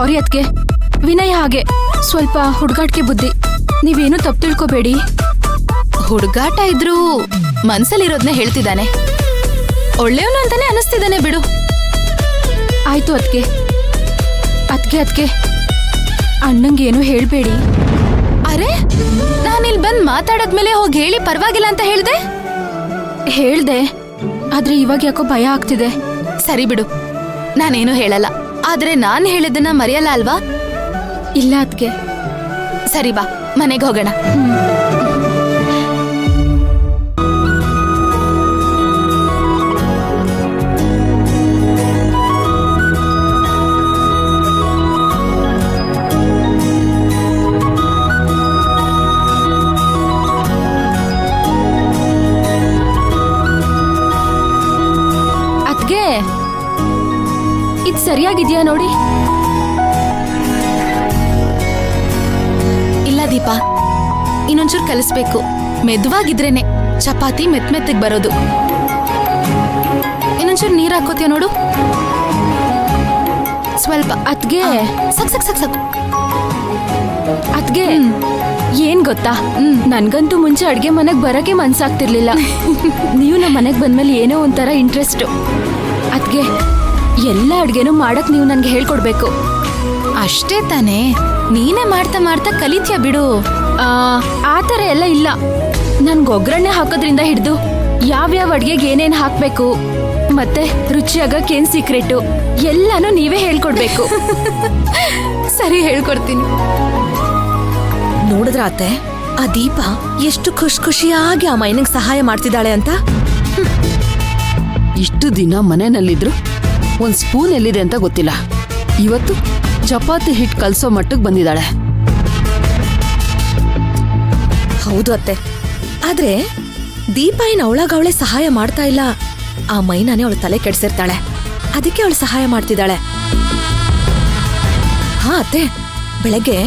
ಸಾರಿ ಅದ್ಕೆ. ವಿನಯ್ ಹಾಗೆ ಸ್ವಲ್ಪ ಹುಡುಗಾಟ್ಗೆ ಬುದ್ಧಿ. ನೀವೇನು ತಪ್ಪು ತಿಳ್ಕೊಬೇಡಿ. ಹುಡುಗಾಟ ಇದ್ರೂ ಮನ್ಸಲ್ಲಿರೋದ್ನೇ ಹೇಳ್ತಿದ್ದಾನೆ. ಒಳ್ಳೆಯವನು ಅಂತಾನೆ ಅನಿಸ್ತಿದ್ದಾನೆ ಬಿಡು. ಆಯ್ತು ಅದ್ಕೆ. ಅದ್ಕೆ ಅಣ್ಣಂಗೆ ಏನು ಹೇಳ್ಬೇಡಿ. ಅರೆ, ನಾನಿಲ್ ಬಂದ್ ಮಾತಾಡದ್ಮೇಲೆ ಹೋಗಿ ಹೇಳಿ ಪರವಾಗಿಲ್ಲ ಅಂತ ಹೇಳ್ದೆ. ಆದ್ರೆ ಇವಾಗ ಯಾಕೋ ಭಯ ಆಗ್ತಿದೆ. ಸರಿ ಬಿಡು, ನಾನೇನು ಹೇಳಲ್ಲ. ಆದ್ರೆ ನಾನ್ ಹೇಳಿದ್ದನ್ನ ಮರೆಯಲ್ಲ ಅಲ್ವಾ? ಇಲ್ಲ ಅದ್ಕೆ. ಸರಿ ಬಾ, ಮನೆಗೆ ಹೋಗೋಣ. ಇದ್ ಸರಿಯಾಗಿದ್ಯಾ ನೋಡಿ. ಇಲ್ಲ ದೀಪಾ, ಇನ್ನೊಂಚೂರು ಕಲಿಸ್ಬೇಕು. ಮೆದುವಾಗಿದ್ರೇನೆ ಚಪಾತಿ ಮೆತ್ತಗೆ ಬರೋದು. ಇನ್ನೊಂಚೂರು ನೀರ್ ಹಾಕೋತೀಯ ನೋಡು. ಸ್ವಲ್ಪ. ಅದ್ಗೆ ಸಾಕು. ಅದ್ಗೆ ಏನ್ ಗೊತ್ತಾ, ನನ್ಗಂತೂ ಮುಂಚೆ ಅಡ್ಗೆ ಮನೆಗ್ ಬರಕ್ಕೆ ಮನ್ಸಾಗ್ತಿರ್ಲಿಲ್ಲ. ನೀವು ನಮ್ಮ ಮನೆಗ್ ಬಂದ್ಮೇಲೆ ಏನೋ ಒಂಥರ ಇಂಟ್ರೆಸ್ಟ್. ಅದ್ಗೆ ಎಲ್ಲ ಅಡ್ಗೆನೂ ಮಾಡಕ್ ನೀವು ನನ್ಗೆ ಹೇಳ್ಕೊಡ್ಬೇಕು. ಅಷ್ಟೇ ತಾನೇ, ನೀನೇ ಮಾಡ್ತಾ ಮಾಡ್ತಾ ಕಲಿತ್ಯಾ ಬಿಡು. ಆತರ ಎಲ್ಲ ಇಲ್ಲ. ನನ್ಗೆ ಒಗ್ಗರಣೆ ಹಾಕೋದ್ರಿಂದ ಹಿಡ್ದು ಯಾವ್ಯಾವ ಅಡ್ಗೆಗೆ ಏನೇನ್ ಹಾಕ್ಬೇಕು ಮತ್ತೆ ರುಚಿಯಾಗಕ್ಕೆ ಏನ್ ಸೀಕ್ರೆಟ್ ಎಲ್ಲಾನು ನೀವೇ ಹೇಳ್ಕೊಡ್ಬೇಕು. ಸರಿ, ಹೇಳ್ಕೊಡ್ತೀನಿ. ನೋಡಿದ್ರ ಅತ್ತೆ, ಆ ದೀಪ ಎಷ್ಟು ಖುಷಿಯಾಗಿ ಆ ಮೈನಿಗೆ ಸಹಾಯ ಮಾಡ್ತಿದ್ದಾಳೆ ಅಂತ. ಇಷ್ಟು ದಿನ ಮನೆಯಲ್ಲಿದ್ರು ಒಂದ್ ಸ್ಪೂನ್ ಎಲ್ಲಿದೆ ಅಂತ ಗೊತ್ತಿಲ್ಲ. ಇವತ್ತು ಚಪಾತಿ ಹಿಟ್ ಕಲ್ಸೋ ಮಟ್ಟಕ್ಕೆ ಬಂದಿದ್ದಾಳೆ. ಹೌದು ಅತ್ತೆ, ಆದ್ರೆ ದೀಪ ಏನ್ ಅವಳಾಗವಳೆ ಸಹಾಯ ಮಾಡ್ತಾ ಇಲ್ಲ. ಆ ಮೈನಾನೇ ಅವಳು ತಲೆ ಕೆಡ್ಸಿರ್ತಾಳೆ, ಅದಕ್ಕೆ ಅವಳು ಸಹಾಯ ಮಾಡ್ತಿದ್ದಾಳೆ. ಹಾ ಅತ್ತೆ, ಬೆಳಗ್ಗೆ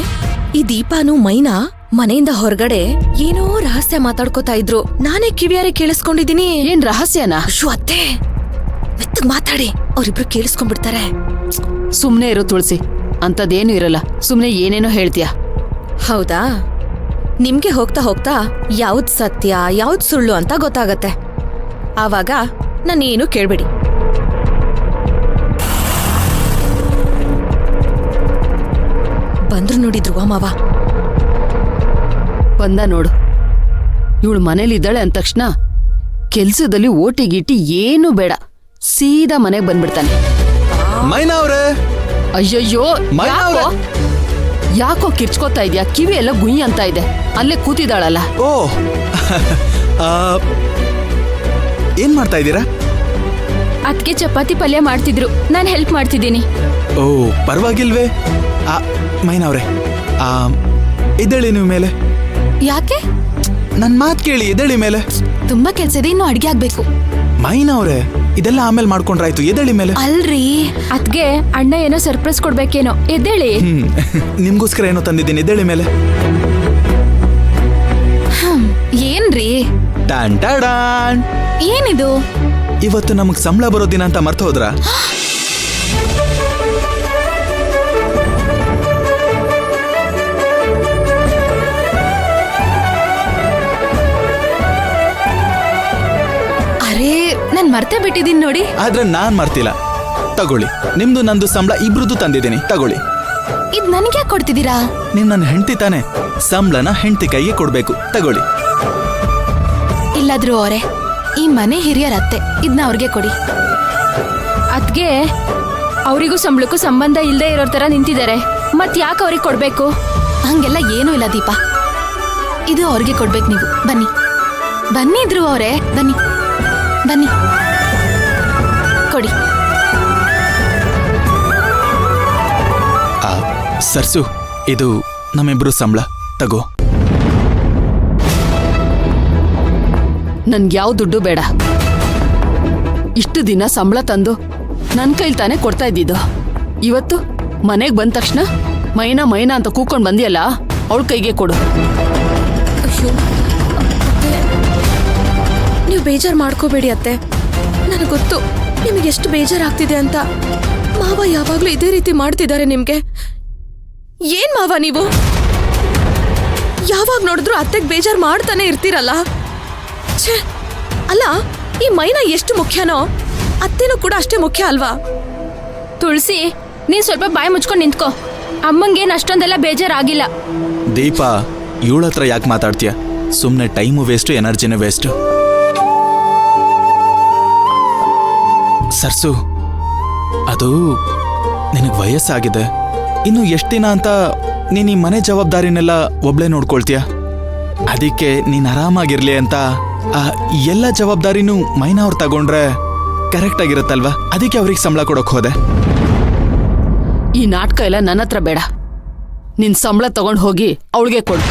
ಈ ದೀಪಾನು ಮೈನಾ ಮನೆಯಿಂದ ಹೊರಗಡೆ ಏನೋ ರಹಸ್ಯ ಮಾತಾಡ್ಕೋತಾ ಇದ್ರು. ನಾನೇ ಕಿವಿಯಾರೆ ಕೇಳಿಸ್ಕೊಂಡಿದೀನಿ. ಏನ್ ರಹಸ್ಯನಾ? ಶೋ ಅತ್ತೆ, ಮೆತ್ತಗ್ ಮಾತಾಡಿ, ಅವ್ರಿಬ್ರು ಕೇಳಿಸ್ಕೊಂಡ್ಬಿಡ್ತಾರೆ. ಸುಮ್ನೆ ಇರೋ ತುಳಸಿ, ಅಂತದೇನು ಇರಲ್ಲ. ಸುಮ್ನೆ ಏನೇನೋ ಹೇಳ್ತೀಯ. ಹೌದಾ? ನಿಮ್ಗೆ ಹೋಗ್ತಾ ಹೋಗ್ತಾ ಯಾವ್ದ್ ಸತ್ಯ ಯಾವ್ದ್ ಸುಳ್ಳು ಅಂತ ಗೊತ್ತಾಗತ್ತೆ. ಆವಾಗ ನಾನೇನು ಕೇಳ್ಬೇಡಿ. ಬಂದ್ರು ನೋಡಿ ಧ್ರುವ ಮಾವ. ಬಂದ ನೋಡು. ಇವಳು ಮನೇಲಿದ್ದಾಳೆ ಅಂದ ತಕ್ಷಣ ಕೆಲ್ಸದಲ್ಲಿ ಓಟಿ ಗೀಟಿ ಏನು ಬೇಡ, ಸೀದಾ ಮನೆಗೆ ಬಂದ್ಬಿಡ್ತಾನೆ. ಮೈನಾ ಅವ್ರೆ. ಅಯ್ಯಯ್ಯೋ, ಯಾಕೋ ಕಿರ್ಚ್ಕೋತಾ ಇದ್ಯಾ? ಕಿವಿ ಎಲ್ಲ ಗುಯ್ ಅಂತ ಇದೆ. ಅಲ್ಲೇ ಕೂತಿದ್ದಾಳಲ್ಲ. ಓ, ಏನ್ ಮಾಡ್ತಾ ಇದ್ದೀರಾ? ಅದ್ಕೆ ಚಪಾತಿ ಪಲ್ಯ ಮಾಡ್ತಿದ್ರು, ನಾನ್ ಹೆಲ್ಪ್ ಮಾಡ್ತಿದ್ದೀನಿ. ಓ, ಪರವಾಗಿಲ್ವೇ? ಮೈನಾ ಅವ್ರೆ, ಎದ್ದೇಳಿ ನೀವು ಮೇಲೆ. ಯಾಕೆ? ನನ್ ಮಾತ್ ಕೇಳಿ, ಎದ್ದೇಳಿ ಮೇಲೆ. ತುಂಬಾ ಕೆಲ್ಸ ಇದೆ, ಇನ್ನು ಅಡ್ಗೆ ಆಗ್ಬೇಕು. ಮೈನಾ ಅವ್ರೆ, ಇದೆಲ್ಲ ಆಮೇಲೆ ಮಾಡ್ಕೊಂಡ್ರಾಯ್ತು, ಎದ್ದೇಳಿ ಮೇಲೆ. ಅಲ್ರಿ, ಅದ್ಗೆ ಅಣ್ಣ ಏನೋ ಸರ್ಪ್ರೈಸ್ ಕೊಡ್ಬೇಕೇನೋ, ಎದ್ದೇಳಿ. ನಿಮ್ಗೋಸ್ಕರ ಏನೋ ತಂದಿದ್ದೀನಿ, ಎದ್ದೇಳಿ ಮೇಲೆ. ಏನ್ರಿ? ಟಾನ್ ಟಾಡಾನ್. ಏನಿದು? ಇವತ್ತು ನಮಗ್ ಸಂಬಳ ಬರೋ ದಿನ ಅಂತ ಮರ್ತ ಹೋದ್ರ? ಅರೇ, ನಾನ್ ಮರ್ತೇ ಬಿಟ್ಟಿದ್ದೀನಿ ನೋಡಿ. ಆದ್ರೆ ನಾನ್ ಮರ್ತಿಲ್ಲ. ತಗೊಳ್ಳಿ, ನಿಮ್ದು ನಂದು ಸಂಬಳ ಇಬ್ರದ್ದು ತಂದಿದ್ದೀನಿ, ತಗೊಳ್ಳಿ. ಇದ್ ನನ್ಗೆ ಯಾಕೆ ಕೊಡ್ತಿದ್ದೀರಾ? ನೀವ್ ನನ್ನ ಹೆಂಡತಿ ತಾನೆ, ಸಂಬಳನ ಹೆಂಡತಿ ಕೈಗೆ ಕೊಡ್ಬೇಕು, ತಗೊಳ್ಳಿ. ಇಲ್ಲಾದ್ರೂ ಅವರೇ, ಈ ಮನೆ ಹಿರಿಯರ ಅತ್ತೆ, ಇದನ್ನ ಅವ್ರಿಗೆ ಕೊಡಿ. ಅದ್ಗೆ ಅವರಿಗೂ ಸಂಬಳಕ್ಕೂ ಸಂಬಂಧ ಇಲ್ಲದೆ ಇರೋ ತರ ನಿಂತಿದ್ದಾರೆ, ಮತ್ ಯಾಕೆ ಅವ್ರಿಗೆ ಕೊಡ್ಬೇಕು? ಹಂಗೆಲ್ಲ ಏನೂ ಇಲ್ಲ ದೀಪ, ಇದು ಅವ್ರಿಗೆ ಕೊಡ್ಬೇಕು ನೀವು. ಬನ್ನಿ ಬನ್ನಿ ಇದ್ರು ಅವರೇ, ಬನ್ನಿ ಬನ್ನಿ, ಕೊಡಿ. ಸರ್ಸು, ಇದು ನಮ್ಮಿಬ್ರು ಸಂಬಳ, ತಗೋ. ನನ್ಗೆ ಯಾವ ದುಡ್ಡು ಬೇಡ. ಇಷ್ಟು ದಿನ ಸಂಬಳ ತಂದು ನನ್ ಕೈಲಿ ತಾನೇ ಕೊಡ್ತಾ ಇದ್ದಿದ್ದು. ಇವತ್ತು ಮನೆಗೆ ಬಂದ ತಕ್ಷಣ ಮೈನಾ ಮೈನಾ ಅಂತ ಕೂಕೊಂಡ್ ಬಂದಿಯಲ್ಲ, ಅವಳ ಕೈಗೆ ಕೊಡು. ಅಯ್ಯೋ, ನೀವು ಬೇಜಾರು ಮಾಡ್ಕೋಬೇಡಿ ಅತ್ತೆ. ನನಗೆ ಗೊತ್ತು ನಿಮಗೆ ಎಷ್ಟು ಬೇಜಾರಾಗ್ತಿದೆ ಅಂತ. ಮಾವ ಯಾವಾಗ್ಲೂ ಇದೇ ರೀತಿ ಮಾಡ್ತಿದ್ದಾರೆ ನಿಮ್ಗೆ. ಏನ್ ಮಾವ ನೀವು ಯಾವಾಗ ನೋಡಿದ್ರು ಅತ್ತೆಗ್ ಬೇಜಾರ್ ಮಾಡ್ತಾನೆ ಇರ್ತೀರಲ್ಲ. ಛೇ, ಅಲ್ಲ ಈ ಮೈನಾ ಎಷ್ಟು ಮುಖ್ಯನೋ ಅತ್ತೆನೂ ಕೂಡ ಅಷ್ಟೇ ಮುಖ್ಯ ಅಲ್ವಾ? ತುಳಸಿ, ನೀನ್ ಸ್ವಲ್ಪ ಬಾಯಿ ಮುಚ್ಕೊಂಡು ನಿಂತ್ಕೋ. ಅಮ್ಮಂಗೇನ್ ಅಷ್ಟೊಂದೆಲ್ಲ ಬೇಜಾರಾಗಿಲ್ಲ. ದೀಪಾ, ಇವಳ ಹತ್ರ ಯಾಕೆ ಮಾತಾಡ್ತೀಯ? ಸುಮ್ಮನೆ ಟೈಮು ವೇಸ್ಟು, ಎನರ್ಜಿನೂ ವೇಸ್ಟು. ಸರ್ಸು, ಅದು ನಿನಗೆ ವಯಸ್ಸಾಗಿದೆ. ಇನ್ನು ಎಷ್ಟು ದಿನ ಅಂತ ನೀನು ಈ ಮನೆ ಜವಾಬ್ದಾರಿನೆಲ್ಲ ಒಬ್ಳೆ ನೋಡ್ಕೊಳ್ತೀಯ? ಅದಕ್ಕೆ ನೀನು ಆರಾಮಾಗಿರ್ಲಿ ಅಂತ ಆ ಎಲ್ಲ ಜವಾಬ್ದಾರಿನೂ ಮೈನಾ ಅವ್ರು ತಗೊಂಡ್ರೆ ಕರೆಕ್ಟ್ ಆಗಿರುತ್ತಲ್ವಾ? ಅದಕ್ಕೆ ಅವ್ರಿಗೆ ಸಂಬಳ ಕೊಡೋಕೆ ಹೋದೆ. ಈ ನಾಟಕ ಎಲ್ಲ ನನ್ನ ಹತ್ರ ಬೇಡ. ನಿನ್ ಸಂಬಳ ತಗೊಂಡು ಹೋಗಿ ಅವಳಿಗೆ ಕೊಡು.